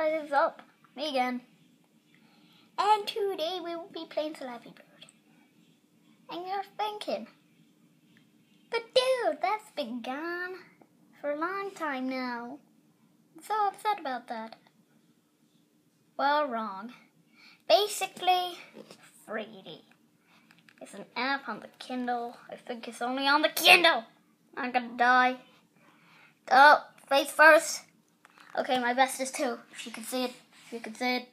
guys, it's up. Me again. And today we will be playing Flappy Bird. And you're thinking, but dude, that's been gone for a long time now. I'm so upset about that. Well, wrong. Basically, Freddy. It's an app on the Kindle. I think it's only on the Kindle. I'm gonna die. Oh, face first. Okay, my best is 2. If you can see it. If you can see it.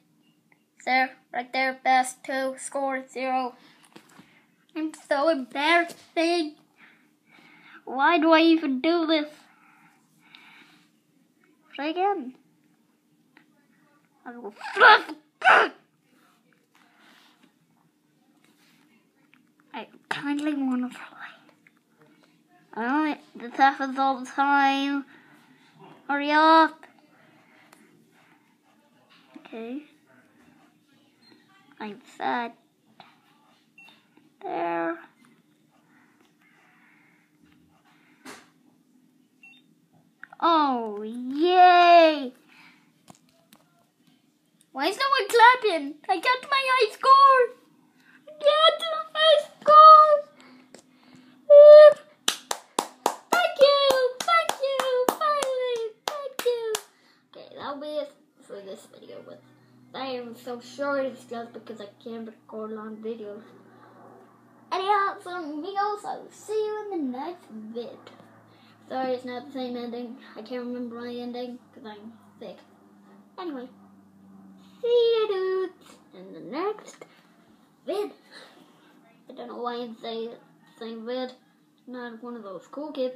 It's there. Right there. Best 2. Score 0. I'm so embarrassing. Why do I even do this? Try again. I will fluff. I kindly want to play. This happens all the time. Hurry up. Okay. I'm sad. There. Oh, yay! Why is no one clapping? I got my high score! Get my score! Thank you, finally, thank you. Okay, that'll be it for this video, but I am so short, it's just because I can't record long videos. Anyhow, so amigos, I will see you in the next vid. Sorry, it's not the same ending. I can't remember my ending because I'm sick. Anyway, see you dudes in the next vid. I don't know why I'm saying the same vid. Not one of those cool kids.